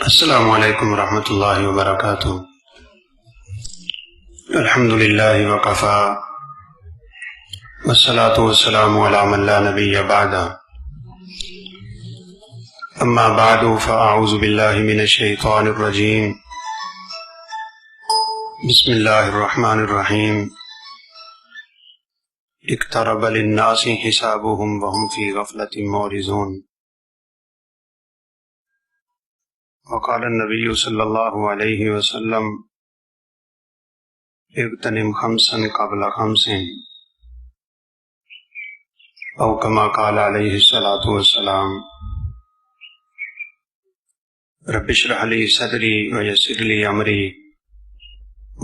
السلام علیکم ورحمۃ اللہ وبرکاتہ۔ الحمد للہ وکفی والصلاة والسلام علی من لا نبی بعدہ، اما بعد فاعوذ باللہ من الشیطان الرجیم، بسم اللہ الرحمن الرحیم۔ اقترب للناس حسابهم وهم فی غفلۃ معرضون۔ وقال النبی صلی اللہ علیہ وسلم اغتنم خمسا قبل خمس، او کما قال علیہ الصلاۃ والسلام۔ رب اشرح لی صدری ویسر لی امری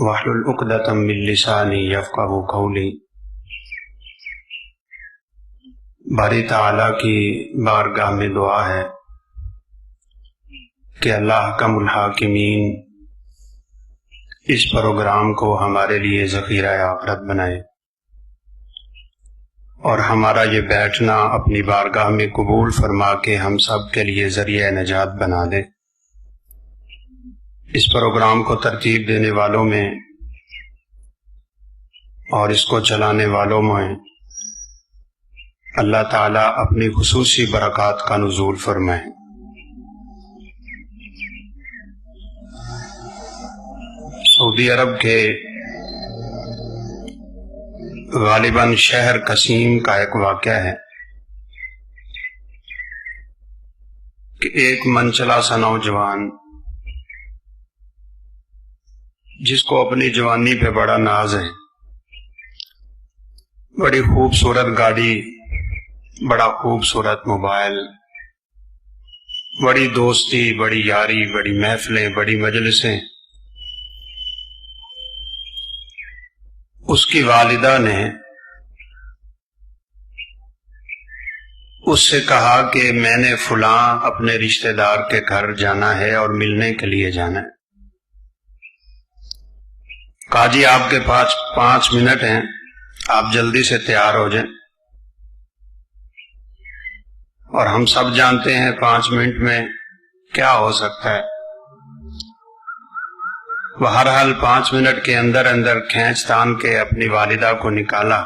واحلل عقدۃ من لسانی یفقہوا قولی۔ باری تعالیٰ کی بارگاہ میں دعا ہے کہ اللہ حکم الحاکمین اس پروگرام کو ہمارے لیے ذخیرہ آخرت بنائے اور ہمارا یہ بیٹھنا اپنی بارگاہ میں قبول فرما کے ہم سب کے لیے ذریعہ نجات بنا دے۔ اس پروگرام کو ترتیب دینے والوں میں اور اس کو چلانے والوں میں اللہ تعالیٰ اپنی خصوصی برکات کا نزول فرمائے۔ سعودی عرب کے غالباً شہر قسیم کا ایک واقعہ ہے کہ ایک منچلا سا نوجوان جس کو اپنی جوانی پہ بڑا ناز ہے، بڑی خوبصورت گاڑی، بڑا خوبصورت موبائل، بڑی دوستی، بڑی یاری، بڑی محفلیں، بڑی مجلسیں، اس کی والدہ نے اس سے کہا کہ میں نے فلاں اپنے رشتہ دار کے گھر جانا ہے اور ملنے کے لیے جانا ہے۔ کہا جی آپ کے پاس 5 منٹ ہیں، آپ جلدی سے تیار ہو جائیں۔ اور ہم سب جانتے ہیں 5 منٹ میں کیا ہو سکتا ہے۔ بہرحال 5 منٹ کے اندر اندر کھینچ تان کے اپنی والدہ کو نکالا،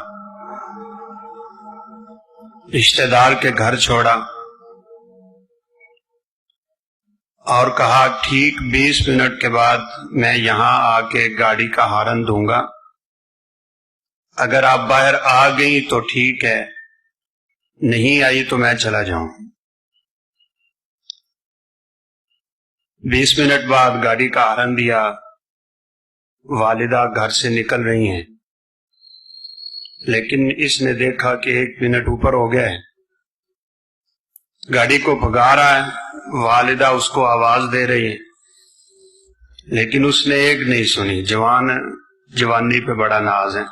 رشتہ دار کے گھر چھوڑا اور کہا ٹھیک 20 منٹ کے بعد میں یہاں آ کے گاڑی کا ہارن دوں گا، اگر آپ باہر آ گئی تو ٹھیک ہے، نہیں آئی تو میں چلا جاؤں۔ 20 منٹ بعد گاڑی کا ہارن دیا، والدہ گھر سے نکل رہی ہیں، لیکن اس نے دیکھا کہ 1 منٹ اوپر ہو گیا ہے، گاڑی کو بھگا رہا ہے، والدہ اس کو آواز دے رہی ہے، لیکن اس نے ایک نہیں سنی۔ جوانی پہ بڑا ناز ہے۔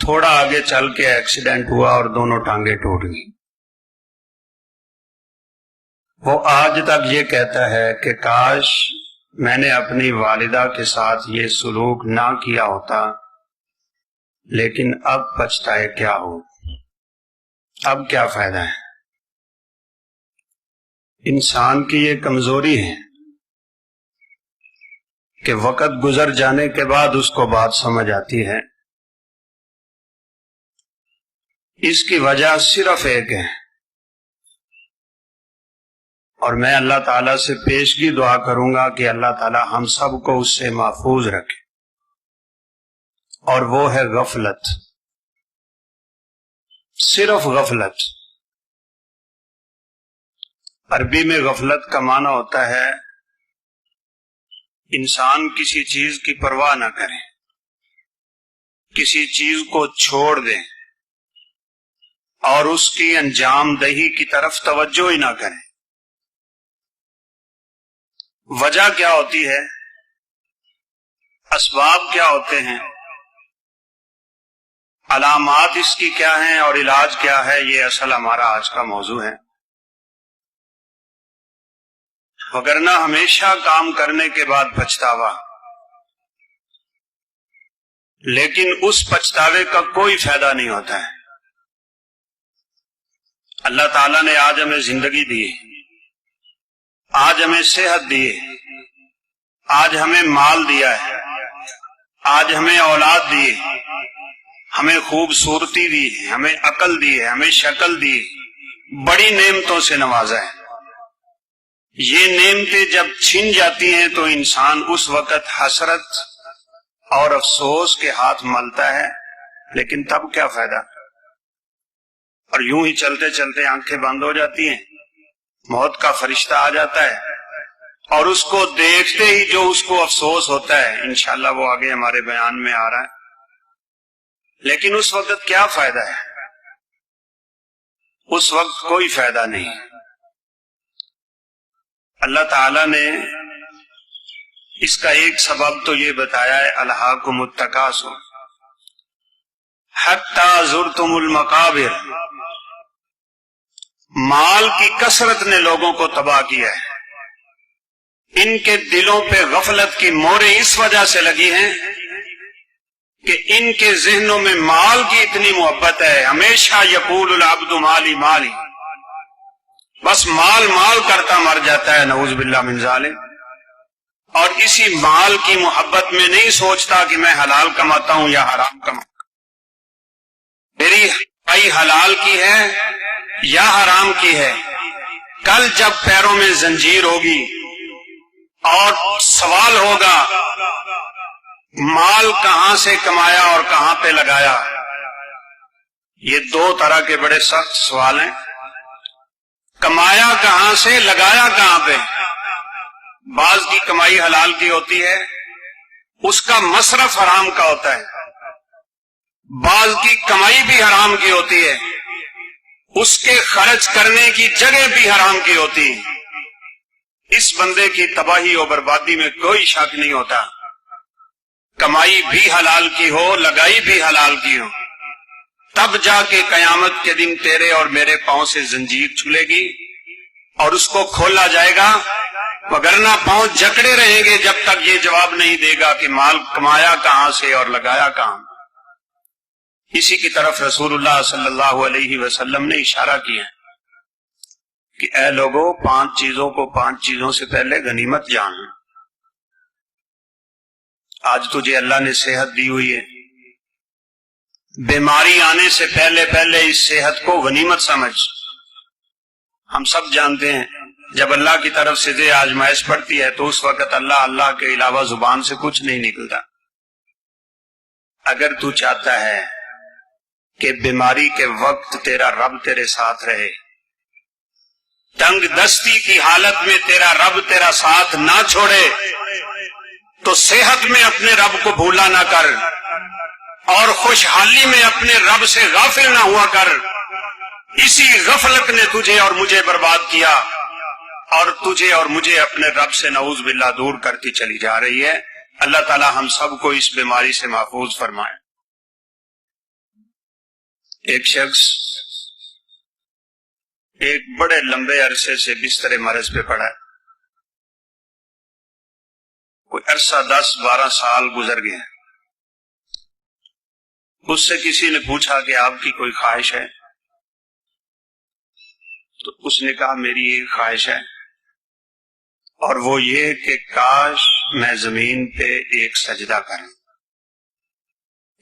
تھوڑا آگے چل کے ایکسیڈنٹ ہوا اور دونوں ٹانگیں ٹوٹ گئی۔ وہ آج تک یہ کہتا ہے کہ کاش میں نے اپنی والدہ کے ساتھ یہ سلوک نہ کیا ہوتا، لیکن اب پچھتائے کیا ہو، اب کیا فائدہ ہے۔ انسان کی یہ کمزوری ہے کہ وقت گزر جانے کے بعد اس کو بات سمجھ آتی ہے۔ اس کی وجہ صرف ایک ہے، اور میں اللہ تعالیٰ سے پیشگی دعا کروں گا کہ اللہ تعالیٰ ہم سب کو اس سے محفوظ رکھے، اور وہ ہے غفلت، صرف غفلت۔ عربی میں غفلت کا معنی ہوتا ہے انسان کسی چیز کی پرواہ نہ کرے، کسی چیز کو چھوڑ دے اور اس کی انجام دہی کی طرف توجہ ہی نہ کرے۔ وجہ کیا ہوتی ہے، اسباب کیا ہوتے ہیں، علامات اس کی کیا ہیں اور علاج کیا ہے، یہ اصل ہمارا آج کا موضوع ہے۔ وگرنہ ہمیشہ کام کرنے کے بعد پچھتاوا، لیکن اس پچھتاوے کا کوئی فائدہ نہیں ہوتا ہے۔ اللہ تعالیٰ نے آج ہمیں زندگی دی، آج ہمیں صحت دی ہے، آج ہمیں مال دیا ہے، آج ہمیں اولاد دی ہے، ہمیں خوبصورتی دی ہے، ہمیں عقل دی ہے، ہمیں شکل دی ہے، بڑی نعمتوں سے نوازا ہے۔ یہ نعمتیں جب چھن جاتی ہیں تو انسان اس وقت حسرت اور افسوس کے ہاتھ ملتا ہے، لیکن تب کیا فائدہ؟ اور یوں ہی چلتے چلتے آنکھیں بند ہو جاتی ہیں، موت کا فرشتہ آ جاتا ہے اور اس کو دیکھتے ہی جو اس کو افسوس ہوتا ہے، انشاءاللہ وہ آگے ہمارے بیان میں آ رہا ہے۔ لیکن اس وقت کیا فائدہ ہے؟ اس وقت کوئی فائدہ نہیں۔ اللہ تعالی نے اس کا ایک سبب تو یہ بتایا ہے، الہاکم التکاثر حتی زرتم المقابر، مال کی کثرت نے لوگوں کو تباہ کیا ہے۔ ان کے دلوں پہ غفلت کی موریں اس وجہ سے لگی ہیں کہ ان کے ذہنوں میں مال کی اتنی محبت ہے، ہمیشہ یقول العبد مالی مالی، بس مال مال کرتا مر جاتا ہے، نعوذ باللہ من ذالک۔ اور اسی مال کی محبت میں نہیں سوچتا کہ میں حلال کماتا ہوں یا حرام کماتا ہوں، میری کمائی حلال کی ہے یا حرام کی ہے۔ کل جب پیروں میں زنجیر ہوگی اور سوال ہوگا مال کہاں سے کمایا اور کہاں پہ لگایا، یہ دو طرح کے بڑے سخت سوال ہیں۔ کمایا کہاں سے، لگایا کہاں پہ؟ بعض کی کمائی حلال کی ہوتی ہے، اس کا مصرف حرام کا ہوتا ہے۔ بعض کی کمائی بھی حرام کی ہوتی ہے، اس کے خرچ کرنے کی جگہ بھی حرام کی ہوتی ہے۔ اس بندے کی تباہی و بربادی میں کوئی شک نہیں ہوتا، کمائی بھی حلال کی ہو، لگائی بھی حلال کی ہو، تب جا کے قیامت کے دن تیرے اور میرے پاؤں سے زنجیر چھلے گی اور اس کو کھولا جائے گا، وگرنہ پاؤں جکڑے رہیں گے جب تک یہ جواب نہیں دے گا کہ مال کمایا کہاں سے اور لگایا کہاں۔ اسی کی طرف رسول اللہ صلی اللہ علیہ وسلم نے اشارہ کیا کہ اے لوگوں، 5 چیزوں کو 5 چیزوں سے پہلے غنیمت جان۔ آج تجھے اللہ نے صحت دی ہوئی ہے، بیماری آنے سے پہلے پہلے اس صحت کو غنیمت سمجھ۔ ہم سب جانتے ہیں جب اللہ کی طرف سے یہ آزمائش پڑتی ہے تو اس وقت اللہ کے علاوہ زبان سے کچھ نہیں نکلتا۔ اگر تو چاہتا ہے کہ بیماری کے وقت تیرا رب تیرے ساتھ رہے، تنگ دستی کی حالت میں تیرا رب تیرا ساتھ نہ چھوڑے، تو صحت میں اپنے رب کو بھولا نہ کر اور خوشحالی میں اپنے رب سے غافل نہ ہوا کر۔ اسی غفلت نے تجھے اور مجھے برباد کیا اور تجھے اور مجھے اپنے رب سے نعوذ باللہ دور کرتی چلی جا رہی ہے۔ اللہ تعالی ہم سب کو اس بیماری سے محفوظ فرمائے۔ ایک شخص ایک بڑے لمبے عرصے سے بستر مرض پہ پڑا ہے، کوئی عرصہ 10-12 سال گزر گئے۔ اس سے کسی نے پوچھا کہ آپ کی کوئی خواہش ہے؟ تو اس نے کہا میری ایک خواہش ہے، اور وہ یہ کہ کاش میں زمین پہ ایک سجدہ کروں۔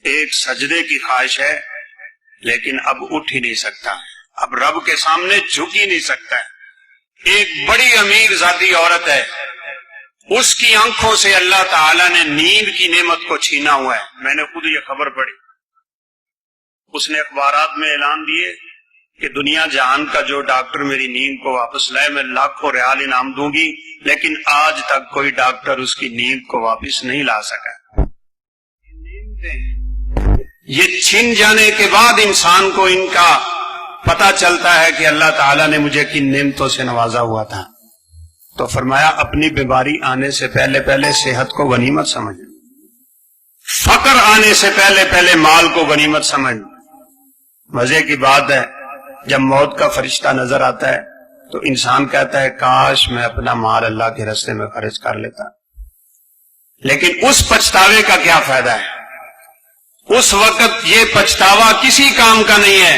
ایک سجدے کی خواہش ہے، لیکن اب اٹھ ہی نہیں سکتا، اب رب کے سامنے جھک ہی نہیں سکتا ہے۔ ایک بڑی امیر ذاتی عورت ہے، اس کی آنکھوں سے اللہ تعالی نے نیند کی نعمت کو چھینا ہوا ہے۔ میں نے خود یہ خبر پڑھی، اس نے اخبارات میں اعلان دیے کہ دنیا جہان کا جو ڈاکٹر میری نیند کو واپس لائے میں لاکھوں ریال انعام دوں گی، لیکن آج تک کوئی ڈاکٹر اس کی نیند کو واپس نہیں لا سکا۔ یہ چھن جانے کے بعد انسان کو ان کا پتہ چلتا ہے کہ اللہ تعالیٰ نے مجھے کن نعمتوں سے نوازا ہوا تھا۔ تو فرمایا اپنی بیماری آنے سے پہلے پہلے صحت کو غنیمت سمجھ، فقر آنے سے پہلے پہلے مال کو غنیمت سمجھ۔ مزے کی بات ہے، جب موت کا فرشتہ نظر آتا ہے تو انسان کہتا ہے کاش میں اپنا مال اللہ کے راستے میں خرچ کر لیتا، لیکن اس پچھتاوے کا کیا فائدہ ہے؟ اس وقت یہ پچھتاوا کسی کام کا نہیں ہے۔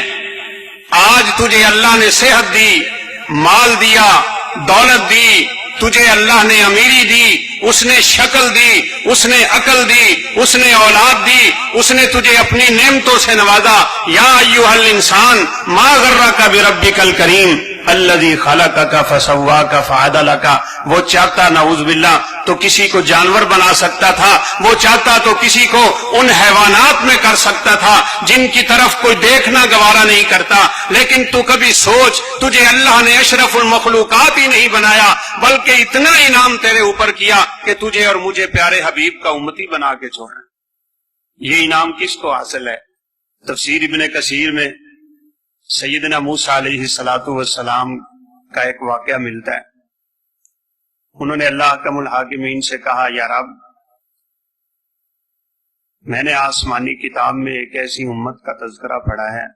آج تجھے اللہ نے صحت دی، مال دیا، دولت دی، تجھے اللہ نے امیری دی، اس نے شکل دی، اس نے عقل دی، اس نے اولاد دی، اس نے تجھے اپنی نعمتوں سے نوازا۔ یا ایھا الانسان ما غرک بربک الکریم الذی خلقک فسواک فعدلک۔ وہ چاہتا نعوذ باللہ تو کسی کو جانور بنا سکتا تھا، وہ چاہتا تو کسی کو ان حیوانات میں کر سکتا تھا جن کی طرف کوئی دیکھنا گوارا نہیں کرتا، لیکن تو کبھی سوچ، تجھے اللہ نے اشرف المخلوقات ہی نہیں بنایا بلکہ اتنا انعام تیرے اوپر کیا کہ تجھے اور مجھے پیارے حبیب کا امتی بنا کے چھوڑا۔ یہ انعام کس کو حاصل ہے؟ تفسیر ابن کثیر میں سیدنا موسیٰ علیہ السلام کا ایک واقعہ ملتا ہے۔ انہوں نے اللہ احکم الحاکمین سے کہا، یا رب، میں نے آسمانی کتاب میں ایک ایسی امت کا تذکرہ پڑھا ہے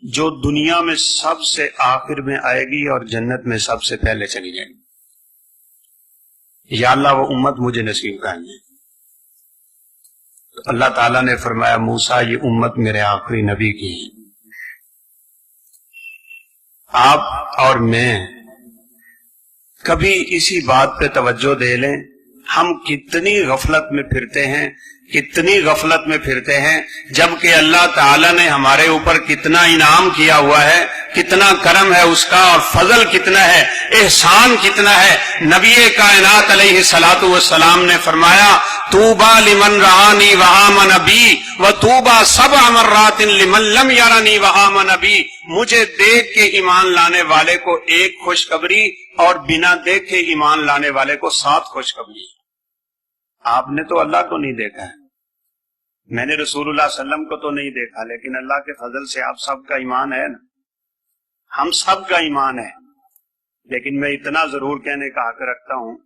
جو دنیا میں سب سے آخر میں آئے گی اور جنت میں سب سے پہلے چلی جائے گی، یا اللہ وہ امت مجھے نصیب کریں۔ تو اللہ تعالیٰ نے فرمایا، موسیٰ یہ امت میرے آخری نبی کی ہے، آپ اور میں کبھی اسی بات پہ توجہ دے لیں، ہم کتنی غفلت میں پھرتے ہیں، کتنی غفلت میں پھرتے ہیں، جبکہ اللہ تعالیٰ نے ہمارے اوپر کتنا انعام کیا ہوا ہے، کتنا کرم ہے اس کا، اور فضل کتنا ہے، احسان کتنا ہے۔ نبی کائنات علیہ الصلوۃ والسلام نے فرمایا، طوبیٰ لمن رآنی وآمن بی وطوبیٰ سبع مرات لمن لم یرنی وآمن بی۔ مجھے دیکھ کے ایمان لانے والے کو ایک خوشخبری اور بنا دیکھے ایمان لانے والے کو 7 خوشخبری۔ آپ نے تو اللہ کو نہیں دیکھا ہے، میں نے رسول اللہ صلی اللہ علیہ وسلم کو تو نہیں دیکھا، لیکن اللہ کے فضل سے آپ سب کا ایمان ہے نا، ہم سب کا ایمان ہے۔ لیکن میں اتنا ضرور کہنے کا حق رکھتا ہوں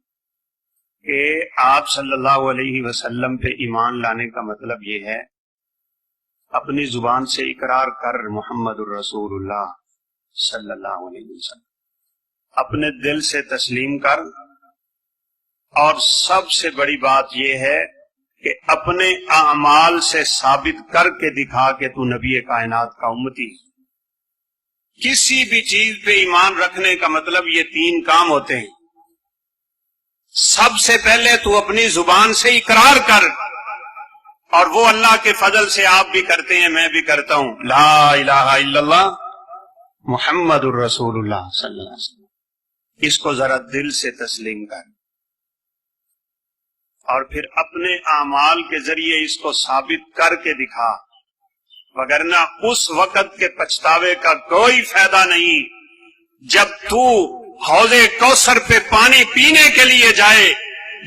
کہ آپ صلی اللہ علیہ وسلم پہ ایمان لانے کا مطلب یہ ہے، اپنی زبان سے اقرار کر محمد الرسول اللہ صلی اللہ علیہ وسلم، اپنے دل سے تسلیم کر، اور سب سے بڑی بات یہ ہے کہ اپنے اعمال سے ثابت کر کے دکھا کہ تو نبی کائنات کا امتی۔ کسی بھی چیز پہ ایمان رکھنے کا مطلب یہ 3 کام ہوتے ہیں۔ سب سے پہلے تو اپنی زبان سے اقرار کر، اور وہ اللہ کے فضل سے آپ بھی کرتے ہیں، میں بھی کرتا ہوں، لا الہ الا اللہ محمد الرسول اللہ صلی اللہ علیہ وسلم۔ اس کو ذرا دل سے تسلیم کر، اور پھر اپنے اعمال کے ذریعے اس کو ثابت کر کے دکھا، وگرنہ اس وقت کے پچھتاوے کا کوئی فائدہ نہیں جب تو حوض کوثر پہ پانی پینے کے لیے جائے،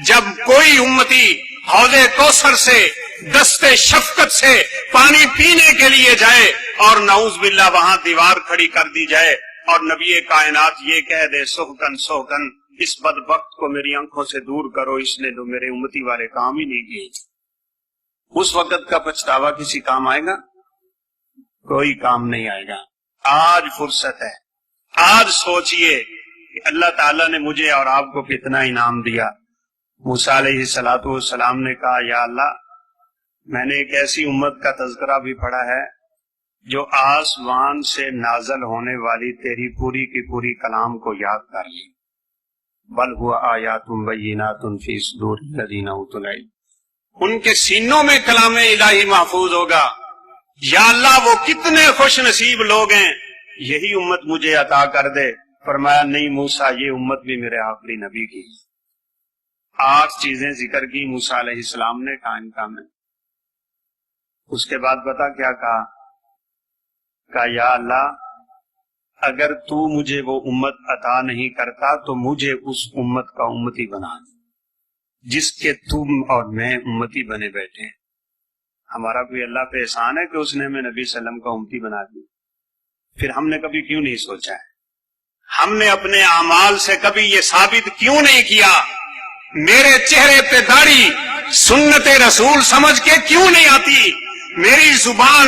جب کوئی امتی حوض کوثر سے دستے شفقت سے پانی پینے کے لیے جائے اور نعوذ باللہ وہاں دیوار کھڑی کر دی جائے اور نبی کائنات یہ کہہ دے، سہکن سہکن اس بدبخت کو میری آنکھوں سے دور کرو، اس نے تو میرے امتی والے کام ہی نہیں کیے، اس وقت کا پچھتاوا کسی کام آئے گا؟ کوئی کام نہیں آئے گا۔ آج فرصت ہے، آج سوچئے کہ اللہ تعالیٰ نے مجھے اور آپ کو کتنا انعام دیا۔ موسیٰ علیہ السلام نے کہا، یا اللہ، میں نے ایک ایسی امت کا تذکرہ بھی پڑھا ہے جو آسمان سے نازل ہونے والی تیری پوری کی پوری کلام کو یاد کر لی، بل ہوا آیات بینات فی صدور الذین اوتوا العلم، ان کے سینوں میں کلام الہی محفوظ ہوگا۔ یا اللہ، وہ کتنے خوش نصیب لوگ ہیں، یہی امت مجھے عطا کر دے۔ فرمایا، نہیں موسیٰ، یہ امت بھی میرے آخری نبی کی۔ 8 چیزیں ذکر کی موسیٰ علیہ السلام نے قائم کام میں۔ اس کے بعد پتا کیا کہا، یا اللہ، اگر تو مجھے وہ امت عطا نہیں کرتا تو مجھے اس امت کا امتی بنا دے جس کے تم اور میں امتی بنے بیٹھے ہیں۔ ہمارا کوئی اللہ پہ احسان ہے کہ اس نے ہمیں نبی صلی اللہ علیہ وسلم کا امتی بنا دیا؟ پھر ہم نے کبھی کیوں نہیں سوچا ہے؟ ہم نے اپنے اعمال سے کبھی یہ ثابت کیوں نہیں کیا؟ میرے چہرے پہ داڑھی سنت رسول سمجھ کے کیوں نہیں آتی؟ میری زبان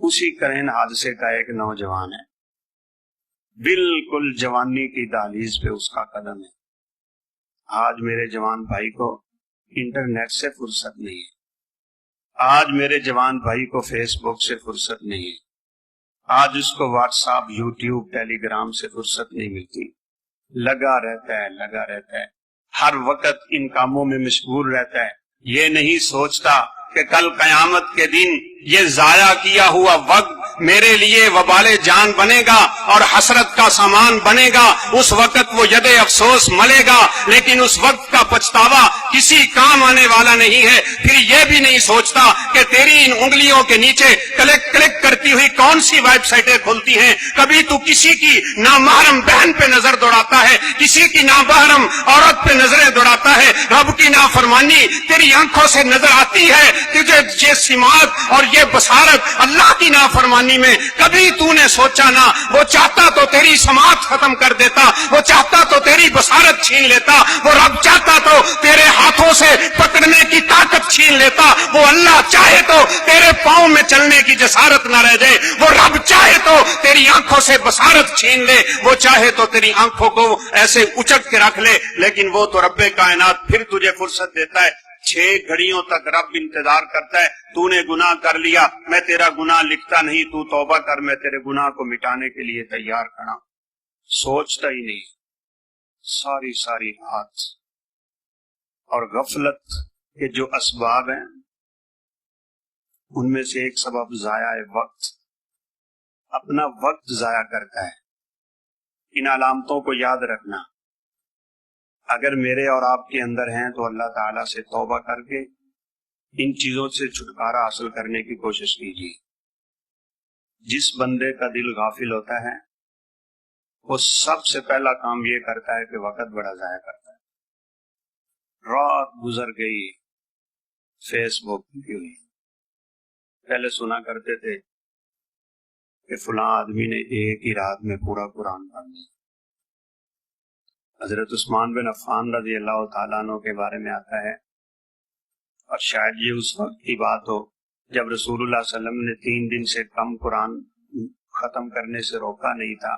اسی کرین حادثے کا ایک نوجوان ہے، بالکل جوانی کی دہلیز پہ اس کا قدم ہے۔ آج میرے جوان بھائی کو انٹرنیٹ سے فرصت نہیں ہے، آج میرے جوان بھائی کو فیس بک سے فرصت نہیں ہے، آج اس کو واٹس ایپ، یوٹیوب، ٹیلی گرام سے فرصت نہیں ملتی، لگا رہتا ہے، ہر وقت ان کاموں میں مشغول رہتا ہے، یہ نہیں سوچتا کہ کل قیامت کے دن یہ ضائع کیا ہوا وقت میرے لیے وبال جان بنے گا اور حسرت کا سامان بنے گا۔ اس وقت وہ ید افسوس ملے گا، لیکن اس وقت کا پچھتاوا کسی کام آنے والا نہیں ہے۔ پھر یہ بھی نہیں سوچتا کہ تیری ان انگلیوں کے نیچے کلک کلک کرتی ہوئی کون سی ویب سائٹیں کھلتی ہیں۔ کبھی تو کسی کی نامحرم بہن پہ نظر دوڑاتا ہے، کسی کی نامحرم عورت پہ نظریں دوڑاتا ہے۔ رب کی نافرمانی تیری آنکھوں سے نظر آتی ہے، تجھے یہ سماعت اور یہ بصارت اللہ کی نافرمانی میں کبھی تو نے سوچا نہ۔ وہ چاہتا تو تیری سماعت ختم کر دیتا، وہ چاہتا تو تیری بصارت چھین لیتا، وہ رب چاہتا تو تیرے ہاتھوں سے پکڑنے کی طاقت چھین لیتا، وہ اللہ چاہے تو تیرے پاؤں میں چلنے کی جسارت نہ رہ جائے، وہ رب چاہے تو تیری آنکھوں سے بصارت چھین لے، وہ چاہے تو تیری آنکھوں کو ایسے اچک کے رکھ لے، لیکن وہ تو رب کائنات پھر تجھے فرصت دیتا ہے۔ 6 گھڑیوں تک رب انتظار کرتا ہے، تو نے گناہ کر لیا، میں تیرا گناہ لکھتا نہیں، تو توبہ کر، میں تیرے گناہ کو مٹانے کے لیے تیار کھڑا۔ سوچتا ہی نہیں، ساری رات اور غفلت کے جو اسباب ہیں ان میں سے ایک سبب ضائع وقت، اپنا وقت ضائع کرتا ہے۔ ان علامتوں کو یاد رکھنا، اگر میرے اور آپ کے اندر ہیں تو اللہ تعالیٰ سے توبہ کر کے ان چیزوں سے چھٹکارا حاصل کرنے کی کوشش کیجیے۔ جس بندے کا دل غافل ہوتا ہے وہ سب سے پہلا کام یہ کرتا ہے کہ وقت بڑا ضائع کرتا ہے۔ رات گزر گئی فیس بک کی ہوئی، پہلے سنا کرتے تھے کہ فلاں آدمی نے ایک ہی رات میں پورا قرآن پڑھ لیا۔ حضرت عثمان بن عفان رضی اللہ تعالیٰ عنہ کے بارے میں آتا ہے، اور شاید یہ اس وقت کی بات ہو جب رسول اللہ صلی اللہ علیہ وسلم نے 3 دن سے کم قرآن ختم کرنے سے روکا نہیں تھا۔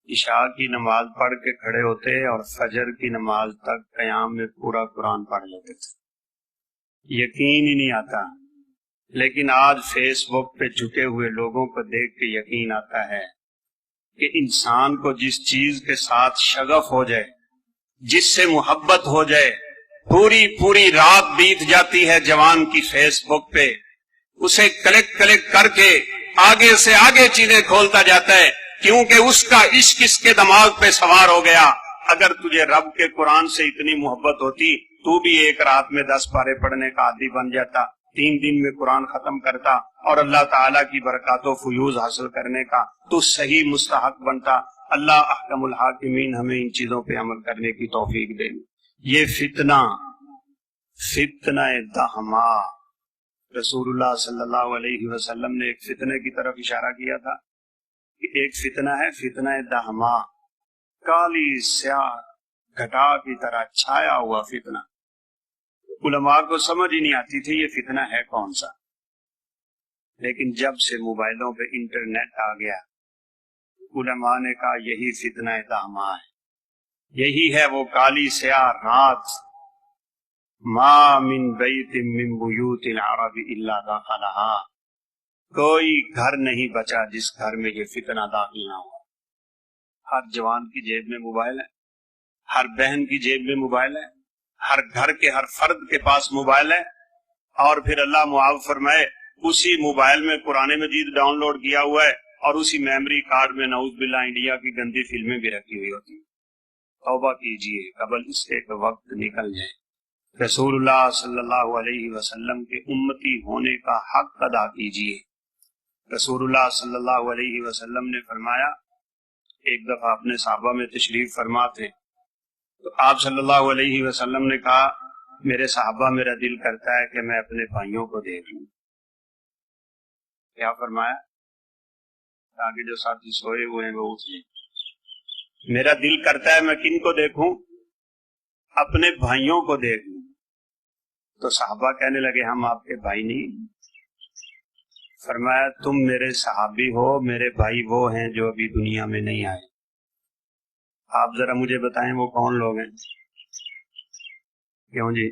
عشاء کی نماز پڑھ کے کھڑے ہوتے اور فجر کی نماز تک قیام میں پورا قرآن پڑھ لیتے تھے، یقین ہی نہیں آتا۔ لیکن آج فیس بک پہ جھکے ہوئے لوگوں کو دیکھ کے یقین آتا ہے کہ انسان کو جس چیز کے ساتھ شغف ہو جائے، جس سے محبت ہو جائے، پوری رات بیت جاتی ہے جوان کی فیس بک پہ، اسے کلک کر کے آگے سے آگے چیزیں کھولتا جاتا ہے، کیونکہ اس کا عشق اس کے دماغ پہ سوار ہو گیا۔ اگر تجھے رب کے قرآن سے اتنی محبت ہوتی تو بھی ایک رات میں 10 پارے پڑھنے کا عادی بن جاتا، 3 دن میں قرآن ختم کرتا اور اللہ تعالیٰ کی برکات و فیوز حاصل کرنے کا تو صحیح مستحق بنتا۔ اللہ احکم الحاکمین ہمیں ان چیزوں پہ عمل کرنے کی توفیق دے۔ یہ فتنہ دہما، رسول اللہ صلی اللہ علیہ وسلم نے ایک فتنے کی طرف اشارہ کیا تھا کہ ایک فتنہ ہے، فتنہ دہما، کالی سیاہ گھٹا کی طرح چھایا ہوا فتنہ۔ علماء کو سمجھ ہی نہیں آتی تھی یہ فتنہ ہے کون سا، لیکن جب سے موبائلوں پہ انٹرنیٹ آ گیا علماء نے کہا یہی فتنہ دہما ہے، یہی ہے وہ کالی سیاہ رات۔ ما من بیت من بیوت العرب الا دخلها، کوئی گھر نہیں بچا جس گھر میں یہ فتنہ داخل نہ ہو۔ ہر جوان کی جیب میں موبائل ہے، ہر بہن کی جیب میں موبائل ہے، ہر گھر کے ہر فرد کے پاس موبائل ہے، اور پھر اللہ معاف فرمائے اسی موبائل میں قرآن مجید ڈاؤن لوڈ کیا ہوا ہے، اور اسی میموری کارڈ میں نعوذ باللہ انڈیا کی گندی فلمیں بھی رکھی ہوئی ہوتی ہیں۔ توبہ کیجئے قبل اس کے وقت نکل جائے۔ رسول اللہ صلی اللہ علیہ وسلم کے امتی ہونے کا حق ادا کیجئے۔ رسول اللہ صلی اللہ علیہ وسلم نے فرمایا، ایک دفعہ اپنے صحابہ میں تشریف فرما تھے تو آپ صلی اللہ علیہ وسلم نے کہا، میرے صحابہ میرا دل کرتا ہے کہ میں اپنے بھائیوں کو دیکھ لوں۔ کیا فرمایا؟ آگے جو ساتھی سوئے ہوئے ہیں وہ اٹھ جائیں۔ میرا دل کرتا ہے میں کن کو دیکھوں؟ اپنے بھائیوں کو دیکھ لوں۔ تو صحابہ کہنے لگے ہم آپ کے بھائی نہیں، فرمایا تم میرے صحابی ہو، میرے بھائی وہ ہیں جو ابھی دنیا میں نہیں آئے. آپ ذرا مجھے بتائیں وہ کون لوگ ہیں؟ کیوں جی؟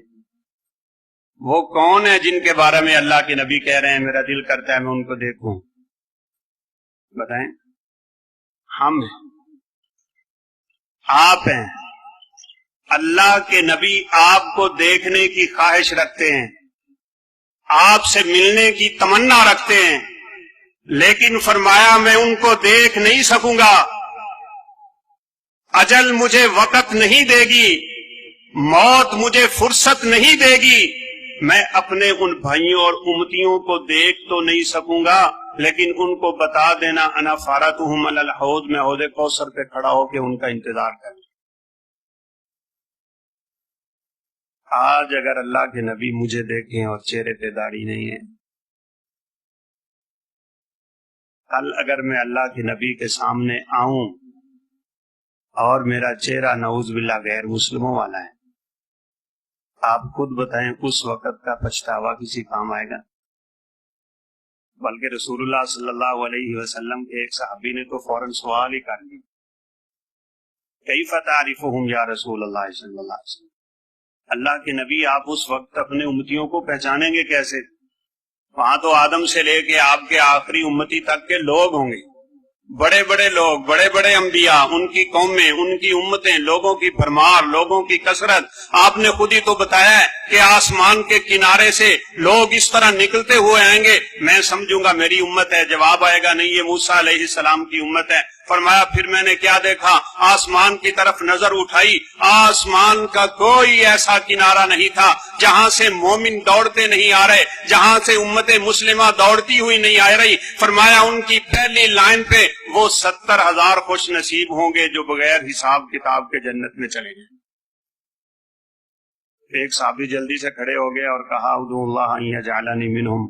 وہ کون ہیں جن کے بارے میں اللہ کے نبی کہہ رہے ہیں میرا دل کرتا ہے میں ان کو دیکھوں؟ بتائیں. ہم ہیں، آپ ہیں. اللہ کے نبی آپ کو دیکھنے کی خواہش رکھتے ہیں، آپ سے ملنے کی تمنا رکھتے ہیں، لیکن فرمایا میں ان کو دیکھ نہیں سکوں گا. اجل مجھے وقت نہیں دے گی، موت مجھے فرصت نہیں دے گی. میں اپنے ان بھائیوں اور امتیوں کو دیکھ تو نہیں سکوں گا، لیکن ان کو بتا دینا انا فارتہم علی الحوض، میں حوض کوثر پہ کھڑا ہو کے ان کا انتظار کروں. آج اگر اللہ کے نبی مجھے دیکھیں اور چہرے پہ داڑھی نہیں ہے، کل اگر میں اللہ کے نبی کے سامنے آؤں اور میرا چہرہ نعوذ باللہ غیر مسلموں والا ہے، آپ خود بتائیں اس وقت کا پچھتاوا کسی کام آئے گا؟ بلکہ رسول اللہ صلی اللہ علیہ وسلم کے ایک صحابی نے تو فوراً سوال ہی کر لی، کیف تعرفہم یا رسول اللہ صلی اللہ علیہ وسلم، اللہ کے نبی آپ اس وقت اپنے امتیوں کو پہچانیں گے کیسے؟ وہاں تو آدم سے لے کے آپ کے آخری امتی تک کے لوگ ہوں گے، بڑے بڑے لوگ، بڑے بڑے انبیاء، ان کی قومیں، ان کی امتیں، لوگوں کی بھرمار، لوگوں کی کثرت. آپ نے خود ہی تو بتایا ہے کہ آسمان کے کنارے سے لوگ اس طرح نکلتے ہوئے آئیں گے، میں سمجھوں گا میری امت ہے. جواب آئے گا نہیں، یہ موسیٰ علیہ السلام کی امت ہے. فرمایا پھر میں نے کیا دیکھا؟ آسمان کی طرف نظر اٹھائی، آسمان کا کوئی ایسا کنارہ نہیں تھا جہاں سے مومن دوڑتے نہیں آ رہے، جہاں سے امت مسلمہ دوڑتی ہوئی نہیں آ رہی. فرمایا ان کی پہلی لائن پہ وہ 70,000 خوش نصیب ہوں گے جو بغیر حساب کتاب کے جنت میں چلے گئے. ایک صحابی جلدی سے کھڑے ہو گئے اور کہا ادعو اللہ ان یجعلنی منہم.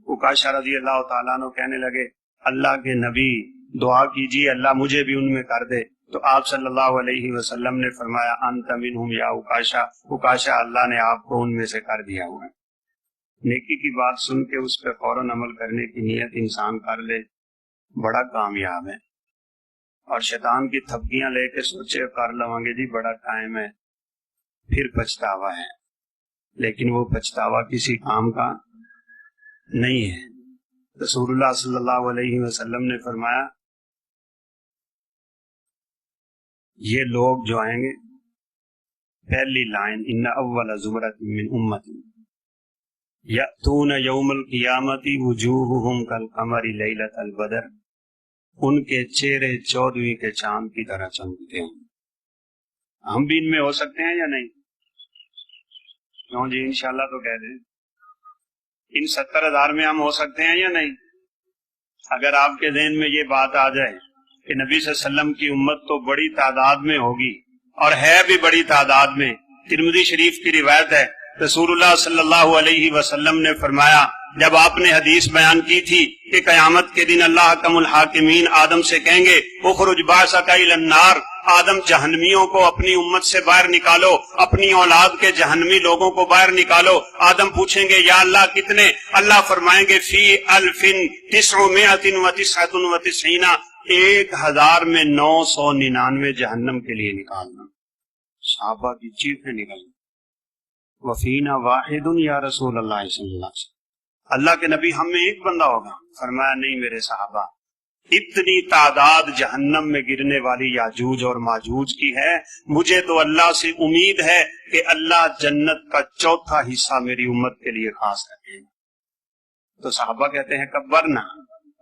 عکاشہ رضی اللہ تعالیٰ عنہ کہنے لگے اللہ کے نبی دعا کیجیے اللہ مجھے بھی ان میں کر دے. تو آپ صلی اللہ علیہ وسلم نے فرمایا انت منہم یا عکاشہ، عکاشہ اللہ نے آپ کو ان میں سے کر دیا ہوا ہے. نیکی کی بات سن کے اس پہ فوراً عمل کرنے کی نیت انسان کر لے، بڑا کامیاب ہے. اور شیطان کی تھپکیاں لے کے سوچے کر لوں گے جی بڑا ٹائم ہے، پھر پچھتاوا ہے. لیکن وہ پچھتاوا کسی کام کا نہیں ہے. رسول اللہ صلی اللہ علیہ وسلم نے فرمایا یہ لوگ جو آئیں گے، پہلی لائن ان اول زمرۃ من امتی یأتون یوم القیامت وجوہہم کالقمر لیلۃ البدر، ان کے چہرے 14ویں کے چاند کی طرح چمکتے ہیں. ہم بھی ان میں ہو سکتے ہیں یا نہیں؟ کیوں جی انشاءاللہ تو کہہ دیں ان 70,000 میں ہم ہو سکتے ہیں یا نہیں؟ اگر آپ کے ذہن میں یہ بات آ جائے کہ نبی صلی اللہ علیہ وسلم کی امت تو بڑی تعداد میں ہوگی اور ہے بھی بڑی تعداد میں. ترمذی شریف کی روایت ہے رسول اللہ صلی اللہ علیہ وسلم نے فرمایا جب آپ نے حدیث بیان کی تھی کہ قیامت کے دن اللہ حکم الحاکمین آدم سے کہیں گے اخرج بعثک الی النار، آدم جہنمیوں کو اپنی امت سے باہر نکالو، اپنی اولاد کے جہنمی لوگوں کو باہر نکالو. آدم پوچھیں گے یا اللہ کتنے؟ اللہ فرمائیں گے فی 1999 1000 میں 999 جہنم کے لیے نکالنا. صحابہ کی چیخیں نکل وفینا واحد یا رسول اللہ صلی اللہ علیہ وسلم، اللہ کے نبی ہم میں ایک بندہ ہوگا. فرمایا نہیں میرے صحابہ، اتنی تعداد جہنم میں گرنے والی یاجوج اور ماجوج کی ہے، مجھے تو اللہ سے امید ہے کہ اللہ جنت کا 4تھا حصہ میری امت کے لیے خاص رکھے. تو صحابہ کہتے ہیں کبرنا.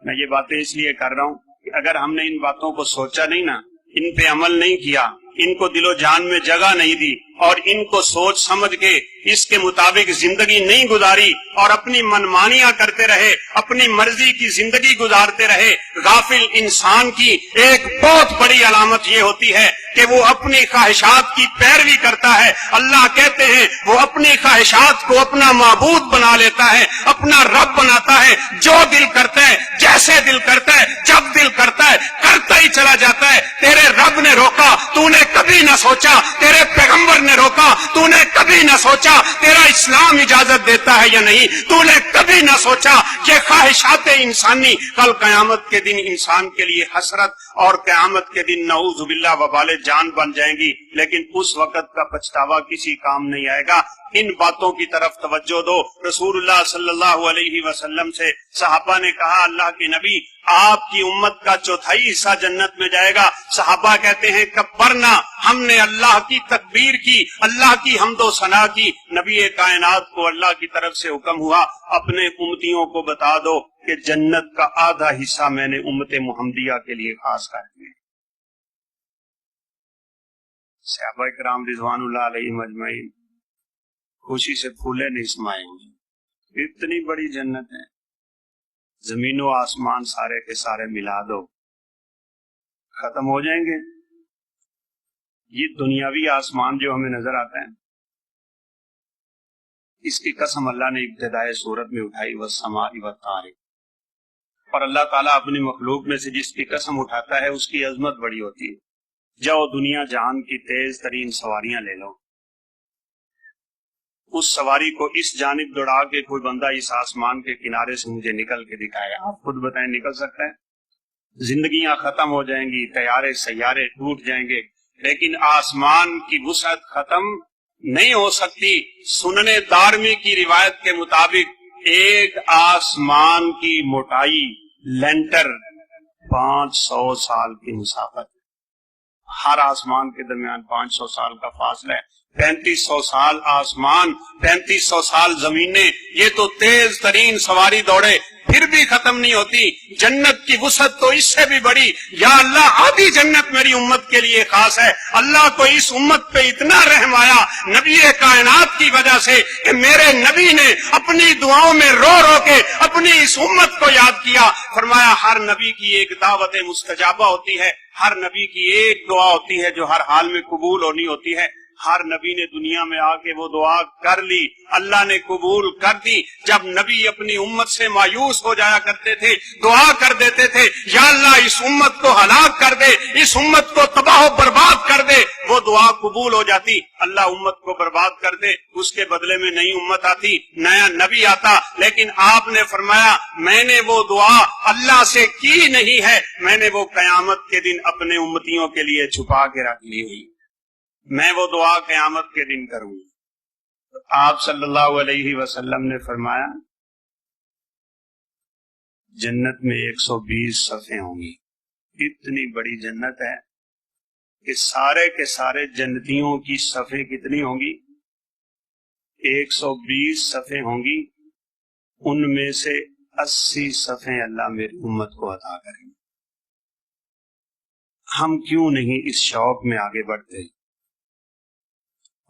میں یہ باتیں اس لیے کر رہا ہوں کہ اگر ہم نے ان باتوں کو سوچا نہیں نا، ان پہ عمل نہیں کیا، ان کو دل و جان میں جگہ نہیں دی اور ان کو سوچ سمجھ کے اس کے مطابق زندگی نہیں گزاری اور اپنی منمانیاں کرتے رہے، اپنی مرضی کی زندگی گزارتے رہے، غافل انسان کی ایک بہت بڑی علامت یہ ہوتی ہے کہ وہ اپنی خواہشات کی پیروی کرتا ہے. اللہ کہتے ہیں وہ اپنی خواہشات کو اپنا معبود بنا لیتا ہے، اپنا رب بناتا ہے. جو دل کرتا ہے، جیسے دل کرتا ہے، جب دل کرتا ہے، کرتا ہی چلا جاتا ہے. تیرے رب نے روکا، تو نے کبھی نہ سوچا، تیرے پیغمبر نے روکا، تو نے کبھی نہ سوچا تیرا اسلام اجازت دیتا ہے یا نہیں، تو نے کبھی نہ سوچا کہ خواہشات انسانی کل قیامت کے دن انسان کے لیے حسرت اور قیامت کے دن نعوذ باللہ وبال جان بن جائیں گی، لیکن اس وقت کا پچھتاوا کسی کام نہیں آئے گا۔ ان باتوں کی طرف توجہ دو۔ رسول اللہ صلی اللہ علیہ وسلم سے صحابہ نے کہا اللہ کے نبی آپ کی امت کا چوتھائی حصہ جنت میں جائے گا۔ صحابہ کہتے ہیں کبرنا، ہم نے اللہ کی تکبیر کی، اللہ کی حمد و ثنا کی۔ نبی کائنات کو اللہ کی طرف سے حکم ہوا اپنے امتیوں کو بتا دو کہ جنت کا آدھا حصہ میں نے امت محمدیہ کے لیے خاص کر دیا۔ صحابہ کرام رضوان اللہ علیہم اجمعین خوشی سے پھولے نہیں سمائے گے۔ اتنی بڑی جنت ہے، زمین و آسمان سارے کے سارے ملا دو ختم ہو جائیں گے۔ یہ دنیاوی آسمان جو ہمیں نظر آتا ہے، اس کی قسم اللہ نے ابتدائے سورت میں اٹھائی والسماء والطارق، اور اللہ تعالیٰ اپنی مخلوق میں سے جس کی قسم اٹھاتا ہے اس کی عظمت بڑی ہوتی ہے۔ جاؤ دنیا جہان کی تیز ترین سواریاں لے لو، اس سواری کو اس جانب دوڑا کے کوئی بندہ اس آسمان کے کنارے سے مجھے نکل کے دکھائے، آپ خود بتائیں نکل سکتا ہے؟ زندگیاں ختم ہو جائیں گی، طیارے سیارے ٹوٹ جائیں گے، لیکن آسمان کی وسعت ختم نہیں ہو سکتی۔ سنن دارمی کی روایت کے مطابق ایک آسمان کی موٹائی لینٹر 500 سال کی مسافت، ہر آسمان کے درمیان 500 سال کا فاصلہ ہے۔ 3500 سال آسمان، 3500 سال زمینیں، یہ تو تیز ترین سواری دوڑے پھر بھی ختم نہیں ہوتی۔ جنت کی وسعت تو اس سے بھی بڑی۔ یا اللہ آدھی جنت میری امت کے لیے خاص ہے۔ اللہ کو اس امت پہ اتنا رحم آیا نبی کائنات کی وجہ سے کہ میرے نبی نے اپنی دعاؤں میں رو رو کے اپنی اس امت کو یاد کیا۔ فرمایا ہر نبی کی ایک دعوت مستجابہ ہوتی ہے، ہر نبی کی ایک دعا ہوتی ہے جو ہر حال میں قبول ہونی ہوتی ہے۔ ہر نبی نے دنیا میں آ کے وہ دعا کر لی، اللہ نے قبول کر دی۔ جب نبی اپنی امت سے مایوس ہو جایا کرتے تھے دعا کر دیتے تھے یا اللہ اس امت کو ہلاک کر دے، اس امت کو تباہ و برباد کر دے، وہ دعا قبول ہو جاتی۔ اللہ امت کو برباد کر دے، اس کے بدلے میں نئی امت آتی، نیا نبی آتا، لیکن آپ نے فرمایا میں نے وہ دعا اللہ سے کی نہیں ہے، میں نے وہ قیامت کے دن اپنے امتیوں کے لیے چھپا کے رکھ لی ہوئی، میں وہ دعا قیامت کے دن کروں گی۔ آپ صلی اللہ علیہ وسلم نے فرمایا جنت میں 120 صفیں ہوں گی۔ اتنی بڑی جنت ہے کہ سارے کے سارے جنتیوں کی صفیں کتنی ہوں گی؟ 120 صفیں ہوں گی، ان میں سے 80 صفیں اللہ میری امت کو عطا کریں گے۔ ہم کیوں نہیں اس شوق میں آگے بڑھتے،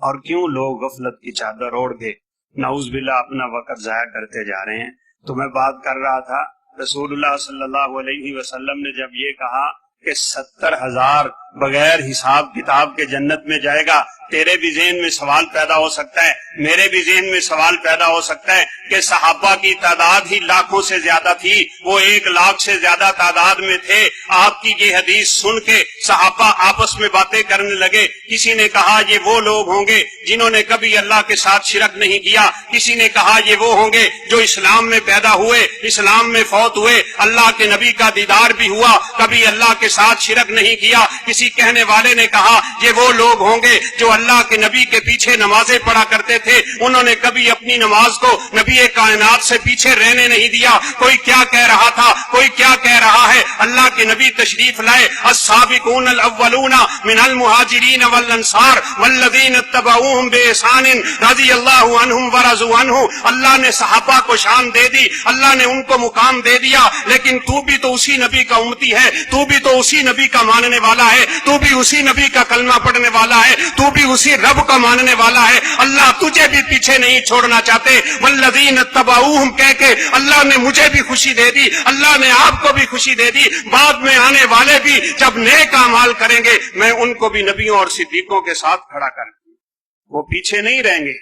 اور کیوں لوگ غفلت کی چادر اوڑھ کے نعوذ باللہ اپنا وقت ضائع کرتے جا رہے ہیں؟ تو میں بات کر رہا تھا رسول اللہ صلی اللہ علیہ وسلم نے جب یہ کہا کہ 70,000 بغیر حساب کتاب کے جنت میں جائے گا، تیرے بھی ذہن میں سوال پیدا ہو سکتا ہے، میرے بھی ذہن میں سوال پیدا ہو سکتا ہے کہ صحابہ کی تعداد ہی لاکھوں سے زیادہ تھی، وہ 1 لاکھ سے زیادہ تعداد میں تھے۔ آپ کی یہ حدیث سن کے صحابہ آپس میں باتیں کرنے لگے۔ کسی نے کہا یہ وہ لوگ ہوں گے جنہوں نے کبھی اللہ کے ساتھ شرک نہیں کیا، کسی نے کہا یہ وہ ہوں گے جو اسلام میں پیدا ہوئے، اسلام میں فوت ہوئے، اللہ کے نبی کا دیدار بھی ہوا، کبھی اللہ کے ساتھ شرک نہیں کیا۔ کسی کہنے والے نے کہا یہ وہ لوگ ہوں گے جو اللہ کے نبی کے پیچھے نمازیں پڑھا کرتے تھے، انہوں نے کبھی اپنی نماز کو نبی کائنات سے پیچھے رہنے نہیں دیا۔ کوئی کیا کہہ رہا تھا، کوئی کیا کہہ رہا ہے، اللہ کے نبی تشریف لائے، السابقون الاولون من المہاجرین والانصار والذین اتبعوہم بإحسان رضی اللہ عنہم ورضوا عنہ۔ اللہ نے صحابہ کو شان دے دی، اللہ نے ان کو مقام دے دیا، لیکن تو بھی تو اسی نبی کا امتی ہے، تو بھی تو اسی نبی کا ماننے والا ہے، تو بھی اسی نبی کا کلمہ پڑھنے والا ہے، تو بھی اسی رب کا ماننے والا ہے۔ اللہ تجھے بھی پیچھے نہیں چھوڑنا چاہتے۔ والذین اتبعوہم کہہ کے اللہ نے مجھے بھی خوشی دے دی، اللہ نے آپ کو بھی خوشی دے دی۔ بعد میں آنے والے بھی جب نیک اعمال کریں گے میں ان کو بھی نبیوں اور صدیقوں کے ساتھ کھڑا کر دوں، وہ پیچھے نہیں رہیں گے۔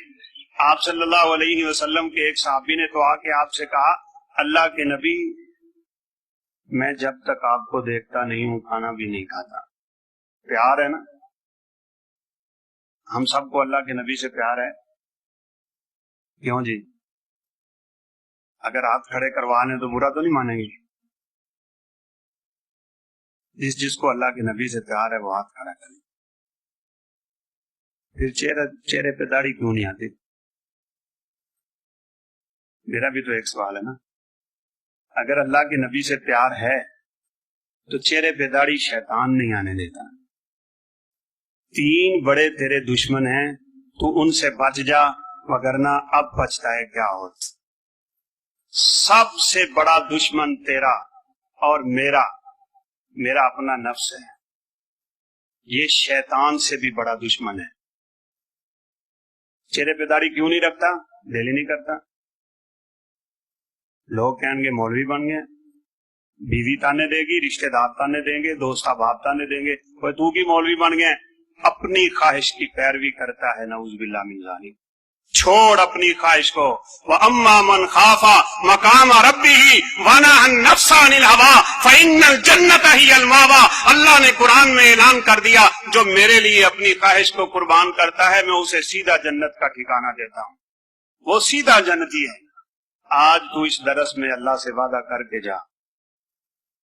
آپ صلی اللہ علیہ وسلم کے ایک صحابی نے تو آ کے آپ سے کہا اللہ کے نبی میں جب تک آپ کو دیکھتا نہیں ہوں کھانا بھی نہیں کھاتا۔ پیار ہے نا؟ ہم سب کو اللہ کے نبی سے پیار ہے؟ کیوں جی؟ اگر ہاتھ کھڑے کروانے تو برا تو نہیں مانیں گے؟ جس کو اللہ کے نبی سے پیار ہے وہ ہاتھ کھڑا کرے. پھر چہرے پہ داڑھی کیوں نہیں آتی؟ میرا بھی تو ایک سوال ہے نا. اگر اللہ کے نبی سے پیار ہے تو چہرے پہ داڑھی شیطان نہیں آنے دیتا. 3 بڑے تیرے دشمن ہیں، تو ان سے بچ جا، وگرنہ اب پچھتائے کیا ہوتا. سب سے بڑا دشمن تیرا اور میرا اپنا نفس ہے. یہ شیطان سے بھی بڑا دشمن ہے. چہرے پہ داڑھی کیوں نہیں رکھتا؟ دل ہی نہیں کرتا. لوگ کہیں گے مولوی بن گئے، بیوی تانے دے گی، رشتہ دار تانے دیں گے، دوست احباب تانے دیں گے، کوئی تو کی مولوی بن گئے. اپنی خواہش کی پیروی کرتا ہے، نعوذ باللہ من ذالک. چھوڑ اپنی خواہش کو. وَأَمَّا مَنْ خَافَ مَقَامَ رَبِّهِ وَنَهَى النَّفْسَ عَنِ الْهَوَىٰ فَإِنَّ الْجَنَّةَ هِيَ الْمَأْوَىٰ. اللہ نے قرآن میں اعلان کر دیا، جو میرے لیے اپنی خواہش کو قربان کرتا ہے میں اسے سیدھا جنت کا ٹھکانہ دیتا ہوں. وہ سیدھا جنتی ہے. آج تو اس درس میں اللہ سے وعدہ کر کے جا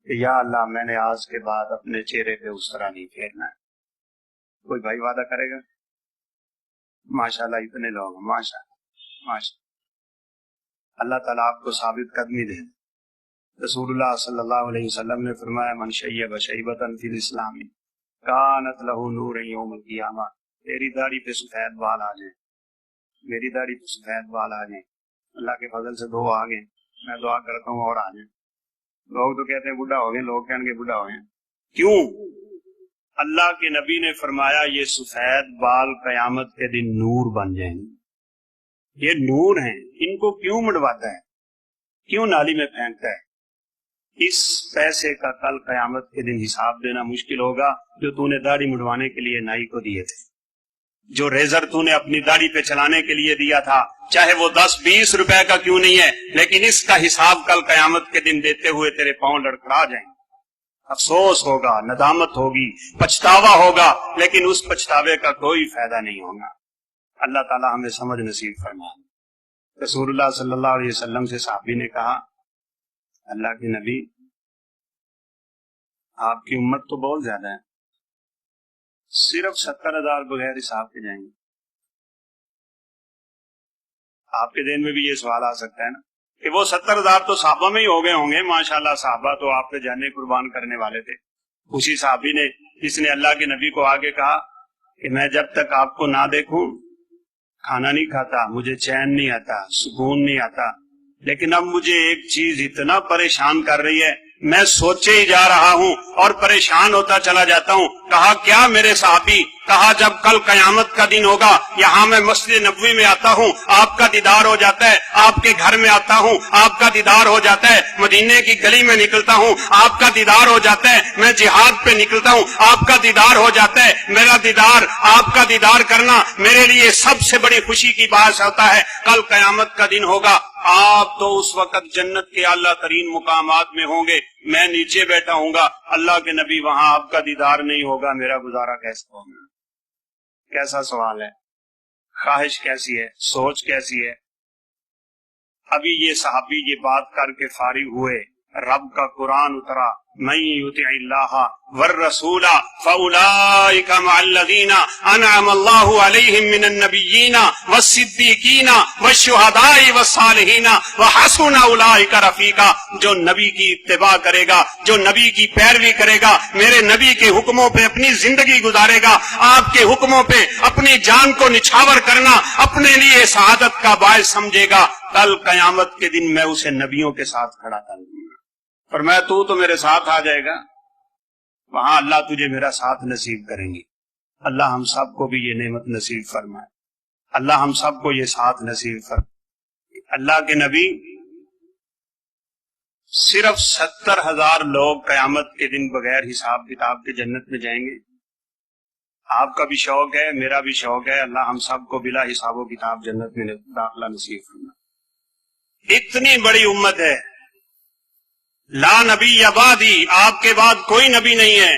کہ یا اللہ میں نے آج کے بعد اپنے چہرے پہ اس طرح نہیں پھیرنا ہے. کوئی بھائی وعدہ کرے گا؟ ماشاءاللہ اتنے لوگ ہیں، ماشاءاللہ. اللہ تعالیٰ آپ کو ثابت قدمی دے. رسول اللہ صلی اللہ علیہ وسلم نے فرمایا من شیب شیبۃ فی الاسلام کانت لہ نور یوم القیامہ. تیری داڑھی پہ سفید بال آ جائیں، میری داڑھی پہ سفید بال آ جائیں، اللہ کے فضل سے 2 آ گئے، میں دعا کرتا ہوں اور آ جائیں. لوگ تو کہتے ہیں بڈھا ہو گئے، لوگ کہیں گے بڈھا ہو گئے. کیوں؟ اللہ کے نبی نے فرمایا یہ سفید بال قیامت کے دن نور بن جائیں گے. یہ نور ہیں، ان کو کیوں مڑواتا ہے، کیوں نالی میں پھینکتا ہے؟ اس پیسے کا کل قیامت کے دن حساب دینا مشکل ہوگا جو تو نے داڑھی مڑوانے کے لیے نائی کو دیے تھے، جو ریزر تو نے اپنی داڑھی پہ چلانے کے لیے دیا تھا، چاہے وہ 10-20 روپے کا کیوں نہیں ہے، لیکن اس کا حساب کل قیامت کے دن دیتے ہوئے تیرے پاؤں لڑکھڑا جائیں. افسوس ہوگا، ندامت ہوگی، پچھتاوا ہوگا، لیکن اس پچھتاوے کا کوئی فائدہ نہیں ہوگا. اللہ تعالیٰ ہمیں سمجھ نصیب فرمائے. رسول اللہ صلی اللہ علیہ وسلم سے صحابی نے کہا اللہ کے نبی آپ کی امت تو بہت زیادہ ہے، صرف 70,000 بغیر حساب کے جائیں گے. آپ کے ذہن میں بھی یہ سوال آ سکتا ہے نا کہ وہ 70,000 تو صحابہ میں ہی ہو گئے ہوں گے. ماشاءاللہ صحابہ تو آپ پہ جانے قربان کرنے والے تھے. اسی صحابی نے جس نے اللہ کے نبی کو آگے کہا کہ میں جب تک آپ کو نہ دیکھوں کھانا نہیں کھاتا، مجھے چین نہیں آتا، سکون نہیں آتا، لیکن اب مجھے ایک چیز اتنا پریشان کر رہی ہے، میں سوچے ہی جا رہا ہوں اور پریشان ہوتا چلا جاتا ہوں. کہا کیا میرے صحابی؟ کہا جب کل قیامت کا دن ہوگا یہاں میں مسجد نبوی میں آتا ہوں، آپ کا دیدار ہو جاتا ہے، آپ کے گھر میں آتا ہوں، آپ کا دیدار ہو جاتا ہے، مدینے کی گلی میں نکلتا ہوں، آپ کا دیدار ہو جاتا ہے، میں جہاد پہ نکلتا ہوں، آپ کا دیدار ہو جاتا ہے. میرا دیدار، آپ کا دیدار کرنا میرے لیے سب سے بڑی خوشی کی بات ہوتا ہے. کل قیامت کا دن ہوگا، آپ تو اس وقت جنت کے اعلیٰ ترین مقامات میں ہوں گے، میں نیچے بیٹھا ہوں گا. اللہ کے نبی وہاں آپ کا دیدار نہیں ہوگا، میرا گزارا کیسے ہوگا؟ کیسا سوال ہے؟ خواہش کیسی ہے، سوچ کیسی ہے؟ ابھی یہ صحابی یہ بات کر کے فارغ ہوئے، رب کا قرآن اترا من یطع اللہ والرسول فاولئک مع الذین انعم اللہ علیہم من النبیین والصدیقین والشہداء والصالحین وحسن اولئک رفیقا. جو نبی کی اتباع کرے گا، جو نبی کی پیروی کرے گا، میرے نبی کے حکموں پہ اپنی زندگی گزارے گا، آپ کے حکموں پہ اپنی جان کو نچھاور کرنا اپنے لیے سعادت کا باعث سمجھے گا، کل قیامت کے دن میں اسے نبیوں کے ساتھ کھڑا کر دوں گا. فرمایا تو میرے ساتھ آ جائے گا، وہاں اللہ تجھے میرا ساتھ نصیب کریں گے. اللہ ہم سب کو بھی یہ نعمت نصیب فرمائے، اللہ ہم سب کو یہ ساتھ نصیب فرمائے. اللہ کے نبی صرف 70,000 لوگ قیامت کے دن بغیر حساب کتاب کے جنت میں جائیں گے. آپ کا بھی شوق ہے، میرا بھی شوق ہے، اللہ ہم سب کو بلا حساب و کتاب جنت میں داخلہ نصیب فرمائے. اتنی بڑی امت ہے، لا نبی بعدی، آپ کے بعد کوئی نبی نہیں ہے.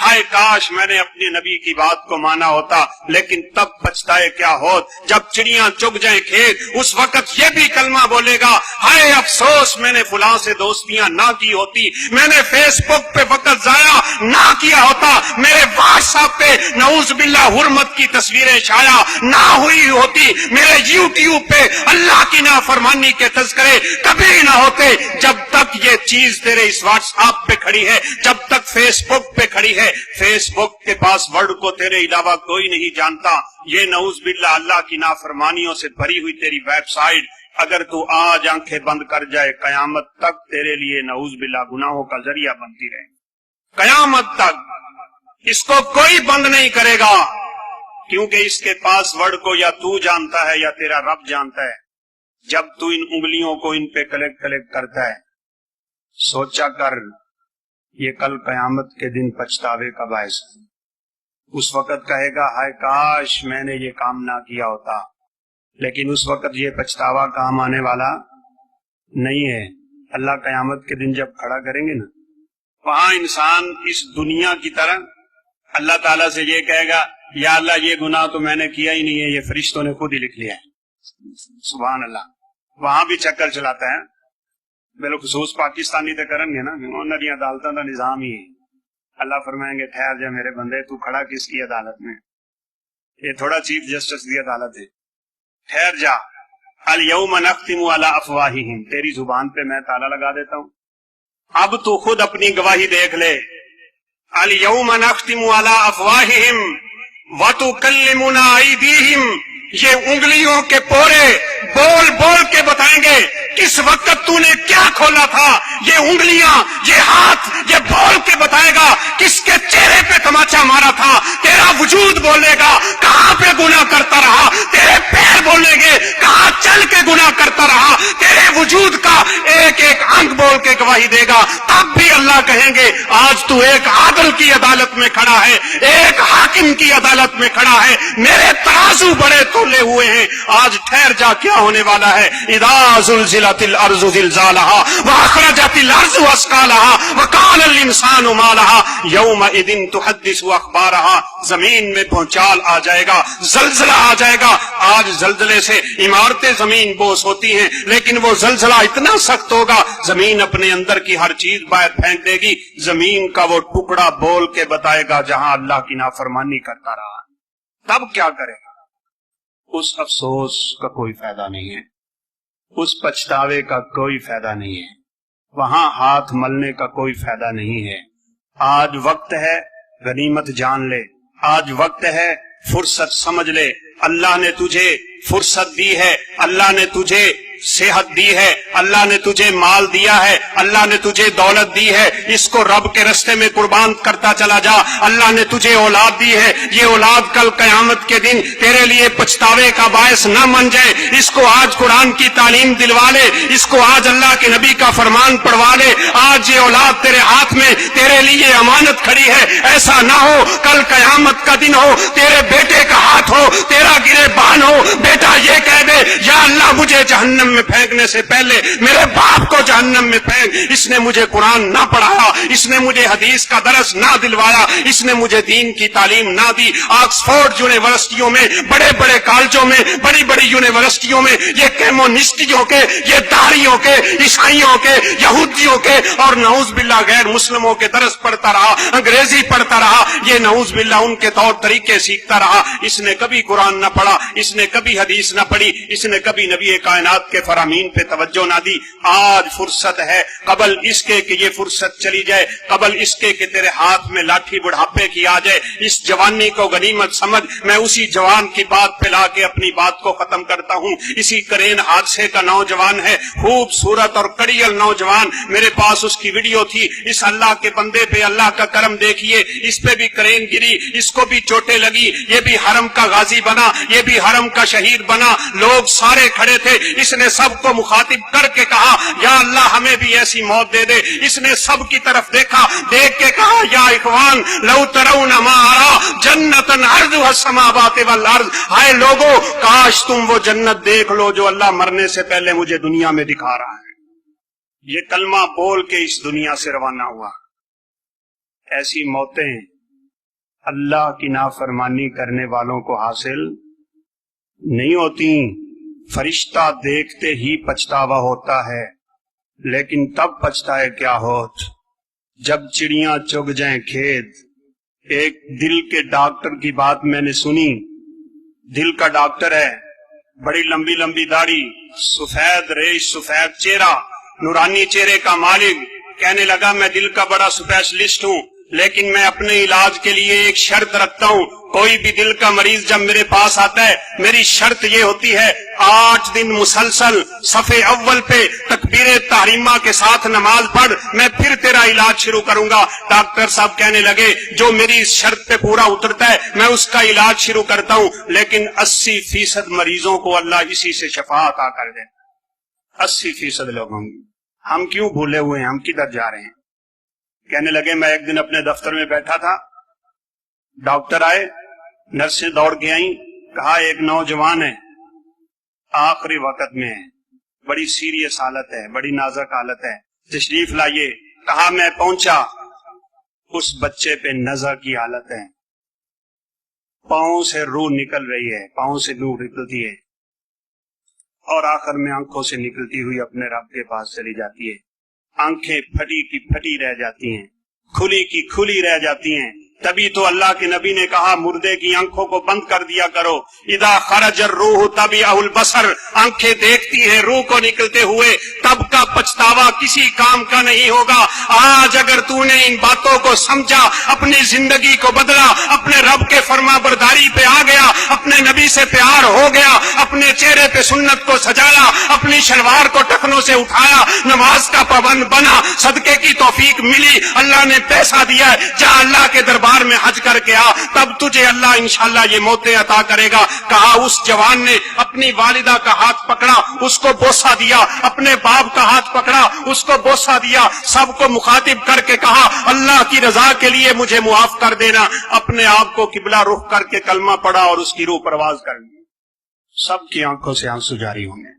ہائے کاش میں نے اپنے نبی کی بات کو مانا ہوتا، لیکن تب پچھتائے کیا ہوت جب چڑیاں چگ جائیں کھیت، اس وقت یہ بھی کلمہ بولے گا، ہائے افسوس میں نے فلاں سے دوستیاں نہ کی ہوتی، میں نے فیس بک پہ وقت ضائع نہ کیا ہوتا، میرے واٹس ایپ پہ نعوذ باللہ حرمت کی تصویریں شائع نہ ہوئی ہوتی، میرے یوٹیوب پہ اللہ کی نافرمانی کے تذکرے کبھی نہ ہوتے۔ جب تک یہ چیز تیرے اس واٹس ایپ پہ کھڑی ہے، جب تک فیس بک پہ کھڑی ہے، فیس بک کے پاس ورڈ کو تیرے علاوہ کوئی نہیں جانتا، یہ نعوذ باللہ اللہ کی نافرمانیوں سے بھری ہوئی تیری ویب سائٹ اگر تو آج آنکھیں بند کر جائے، قیامت تک تیرے لیے نعوذ باللہ گناہوں کا ذریعہ بنتی رہے، قیامت تک اس کو کوئی بند نہیں کرے گا، کیونکہ اس کے پاس ورڈ کو یا تو جانتا ہے یا تیرا رب جانتا ہے۔ جب تو ان انگلیوں کو ان پہ کلک کرتا ہے، سوچا کر یہ کل قیامت کے دن پچھتاوے کا باعث ہے۔ اس وقت کہے گا ہائے کاش میں نے یہ کام نہ کیا ہوتا، لیکن اس وقت یہ پچھتاوا کام آنے والا نہیں ہے۔ اللہ قیامت کے دن جب کھڑا کریں گے نا، وہاں انسان اس دنیا کی طرح اللہ تعالیٰ سے یہ کہے گا یا اللہ یہ گناہ تو میں نے کیا ہی نہیں ہے، یہ فرشتوں نے خود ہی لکھ لیا ہے۔ سبحان اللہ، وہاں بھی چکر چلاتا ہے، بالخصوص پاکستانی تو کریں گے نا، انہوں نے عدالتوں کا نظام ہی ہے۔ اللہ فرمائیں گے ٹھہر جا میرے بندے، تو کھڑا کس کی عدالت میں؟ یہ تھوڑا چیف جسٹس کی عدالت ہے، ٹھہر جا۔ الیوم نختم علی افواہہم، تیری زبان پہ میں تالا لگا دیتا ہوں، اب تو خود اپنی گواہی دیکھ لے۔ الیوم نختم علی افواہہم وتکلمنا ایدیہم، یہ انگلیوں کے پورے بول بول کے بتائیں گے کس وقت تو نے کیا کھولا تھا، یہ انگلیاں یہ ہاتھ یہ بول کے بتائے گا کس کے چہرے پہ تماچا مارا تھا، تیرا وجود بولے گا کہاں پہ گناہ کرتا رہا، تیرے پیر بولیں گے کہاں چل کے گناہ کرتا رہا، تیرے وجود کا ایک ایک انگ بول کے گواہی دے گا۔ تب بھی اللہ کہیں گے آج تو ایک عادل کی عدالت میں کھڑا ہے، ایک حاکم کی عدالت میں کھڑا ہے، میرے ترازو بڑے تولے ہوئے ہیں، آج ٹھہر جا کیا ہونے والا ہے۔ اذا زلزلت الارض زلزالها واخرجت الارض اثقالها وقال الانسان ما لها يومئذ تحدث اخبارها، زمین میں بھونچال آ جائے گا، زلزلہ آ جائے گا۔ آج زلزلے سے عمارتیں زمین بوس ہوتی ہیں، لیکن وہ زلزلہ اتنا سخت ہوگا زمین اپنے اندر کی ہر چیز باہر پھینک دے گی، زمین کا وہ ٹکڑا بول کے بتائے گا جہاں اللہ کی نافرمانی کرتا رہا۔ تب کیا کرے گا؟ اس افسوس کا کوئی فائدہ نہیں ہے، اس پچھتاوے کا کوئی فائدہ نہیں ہے، وہاں ہاتھ ملنے کا کوئی فائدہ نہیں ہے۔ آج وقت ہے غنیمت جان لے، آج وقت ہے فرصت سمجھ لے۔ اللہ نے تجھے فرصت دی ہے، اللہ نے تجھے صحت دی ہے، اللہ نے تجھے مال دیا ہے، اللہ نے تجھے دولت دی ہے، اس کو رب کے رستے میں قربان کرتا چلا جا۔ اللہ نے تجھے اولاد دی ہے، یہ اولاد کل قیامت کے دن تیرے لیے پچھتاوے کا باعث نہ بن جائے، اس کو آج قرآن کی تعلیم دلوا لے، اس کو آج اللہ کے نبی کا فرمان پڑھوا لے۔ آج یہ اولاد تیرے ہاتھ میں تیرے لیے امانت کھڑی ہے، ایسا نہ ہو کل قیامت کا دن ہو، تیرے بیٹے کا ہاتھ ہو، تیرا گریبان ہو، بیٹا یہ کہہ دے یا اللہ مجھے جہنم میں پھینکنے سے پہلے میرے باپ کو جہنم میں پھینک، اس نے مجھے قرآن نہ پڑھایا، اس نے مجھے حدیث کا درس نہ دلوایا، اس نے مجھے دین کی تعلیم نہ دی۔ آکسفورڈ یونیورسٹیوں میں، بڑے بڑے کالجوں میں، بڑی بڑی یونیورسٹیوں میں یہ کمیونسٹیوں کے، یہ داڑیوں کے، عیسائیوں کے، یہودیوں کے اور نعوذ باللہ غیر مسلموں کے درس پڑھتا رہا، انگریزی پڑھتا رہا، یہ نعوذ باللہ ان کے طور طریقے سیکھتا رہا۔ اس نے کبھی قرآن نہ پڑھا، اس نے کبھی حدیث نہ پڑھی، اس نے کبھی نبی کائنات کے فرامین پہ توجہ نہ دی۔ آج فرصت ہے، قبل اس کے کہ یہ فرصت چلی جائے، قبل اس کے کہ تیرے ہاتھ میں لاٹھی بڑھاپے کی آ جائے، اس جوانی کو غنیمت سمجھ۔ میں اسی جوان کی بات پہ لا کے اپنی بات کو ختم کرتا ہوں۔ اسی کرین حادثے کا نوجوان ہے، خوبصورت اور کڑیل نوجوان، میرے پاس اس کی ویڈیو تھی۔ اس اللہ کے بندے پہ اللہ کا کرم دیکھیے، اس پہ بھی کرین گری، اس کو بھی چوٹیں لگی، یہ بھی حرم کا غازی بنا، یہ بھی حرم کا شہید بنا، لوگ سارے کھڑے تھے۔ اس نے سب کو مخاطب کر کے کہا یا اللہ ہمیں بھی ایسی موت دے دے۔ اس نے سب کی طرف دیکھا، دیکھ کے کہا یا اخوان لو ترون ما ارى جنتا عرضها السماوات والارض، ہائے لوگو کاش تم وہ جنت دیکھ لو جو اللہ مرنے سے پہلے مجھے دنیا میں دکھا رہا ہے۔ یہ کلمہ بول کے اس دنیا سے روانہ ہوا۔ ایسی موتیں اللہ کی نافرمانی کرنے والوں کو حاصل نہیں ہوتی۔ فرشتہ دیکھتے ہی پچھتاوا ہوتا ہے، لیکن تب پچھتائے کیا ہوت جب چڑیاں چگ جائیں کھیت۔ ایک دل کے ڈاکٹر کی بات میں نے سنی، دل کا ڈاکٹر ہے، بڑی لمبی لمبی داڑھی، سفید ریش، سفید چہرہ، نورانی چہرے کا مالک، کہنے لگا میں دل کا بڑا اسپیشلسٹ ہوں، لیکن میں اپنے علاج کے لیے ایک شرط رکھتا ہوں، کوئی بھی دل کا مریض جب میرے پاس آتا ہے میری شرط یہ ہوتی ہے 8 دن مسلسل صفحے اول پہ تکبیر تحریمہ کے ساتھ نماز پڑھ، میں پھر تیرا علاج شروع کروں گا۔ ڈاکٹر صاحب کہنے لگے جو میری اس شرط پہ پورا اترتا ہے میں اس کا علاج شروع کرتا ہوں، لیکن 80% مریضوں کو اللہ اسی سے شفا عطا کر دے۔ 80% لوگوں کی ہم کیوں بھولے ہوئے ہیں، ہم کدھر جا رہے ہیں؟ کہنے لگے میں ایک دن اپنے دفتر میں بیٹھا تھا، ڈاکٹر آئے، نرسیں دوڑ کے آئیں، کہا ایک نوجوان ہے، آخری وقت میں ہے، بڑی سیریس حالت ہے، بڑی نازک حالت ہے، تشریف لائیے۔ کہا میں پہنچا، اس بچے پہ نزع کی حالت ہے، پاؤں سے روح نکل رہی ہے، پاؤں سے روح نکلتی ہے، اور آخر میں آنکھوں سے نکلتی ہوئی اپنے رب کے پاس چلی جاتی ہے۔ آنکھیں پھٹی کی پھٹی رہ جاتی ہیں، کھلی کی کھلی رہ جاتی ہیں۔ تبھی تو اللہ کے نبی نے کہا مردے کی آنکھوں کو بند کر دیا کرو، اذا خرج الروح تبعہ البصر، آنکھیں دیکھتی ہیں روح کو نکلتے ہوئے، تب کا پچھتاوا کسی کام کا نہیں ہوگا۔ آج اگر تو نے ان باتوں کو سمجھا، اپنی زندگی کو بدلا، اپنے رب کے فرما برداری پہ آ گیا، اپنے نبی سے پیار ہو گیا، اپنے چہرے پہ سنت کو سجایا، اپنی شلوار کو ٹخنوں سے اٹھایا، نماز کا پابند بنا، صدقے کی توفیق ملی، اللہ نے پیسہ دیا ہے، جا اللہ کے دربار میں حج کر کے آ، تب تجھے اللہ انشاءاللہ یہ موتیں عطا کرے گا۔ کہا اس جوان نے اپنی والدہ کا ہاتھ پکڑا، اس کو بوسہ دیا، اپنے باپ کا ہاتھ پکڑا، اس کو بوسہ دیا، سب کو مخاطب کر کے کہا اللہ کی رضا کے لیے مجھے معاف کر دینا، اپنے آپ کو قبلہ رخ کر کے کلمہ پڑھا اور اس کی روح پرواز کر دی۔ سب کی آنکھوں سے آنسو جاری ہوں گے۔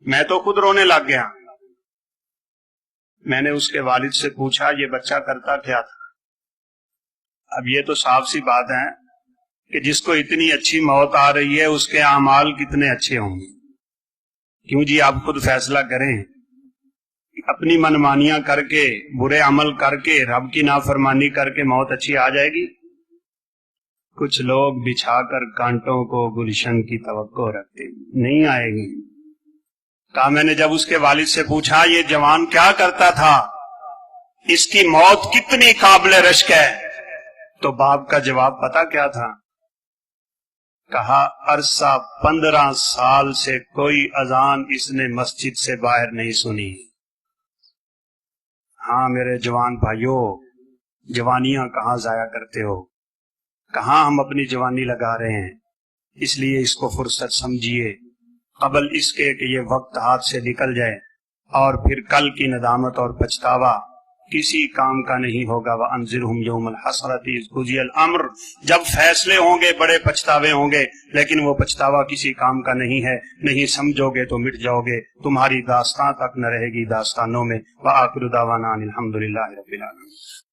میں تو خود رونے لگ گیا۔ میں نے اس کے والد سے پوچھا یہ بچہ کرتا کیا تھا؟ اب یہ تو صاف سی بات ہے کہ جس کو اتنی اچھی موت آ رہی ہے اس کے اعمال کتنے اچھے ہوں گے۔ کیوں جی آپ خود فیصلہ کریں، اپنی منمانیاں کر کے، برے عمل کر کے، رب کی نافرمانی کر کے موت اچھی آ جائے گی؟ کچھ لوگ بچھا کر کانٹوں کو گلشن کی توقع رکھتے، نہیں آئے گی۔ کہا میں نے جب اس کے والد سے پوچھا یہ جوان کیا کرتا تھا، اس کی موت کتنی قابل رشک ہے، تو باپ کا جواب پتا کیا تھا؟ کہا عرصہ 15 سال سے کوئی اذان اس نے مسجد سے باہر نہیں سنی۔ ہاں میرے جوان بھائیوں، جوانیاں کہاں ضائع کرتے ہو، کہاں ہم اپنی جوانی لگا رہے ہیں؟ اس لیے اس کو فرصت سمجھیے قبل اس کے کہ یہ وقت ہاتھ سے نکل جائے، اور پھر کل کی ندامت اور پچھتاوا کسی کام کا نہیں ہوگا۔ وَأَنذِرْهُمْ يَوْمَ الْحَسْرَةِ إِذْ قُضِيَ الْأَمْرُ، جب فیصلے ہوں گے بڑے پچھتاوے ہوں گے، لیکن وہ پچھتاوا کسی کام کا نہیں ہے، نہیں سمجھو گے تو مٹ جاؤ گے، تمہاری داستان تک نہ رہے گی داستانوں میں۔ وَآخِرُ دَعْوَانَا أَنِ الْحَمْدُ لِلَّهِ رَبِّ الْعَالَمِينَ۔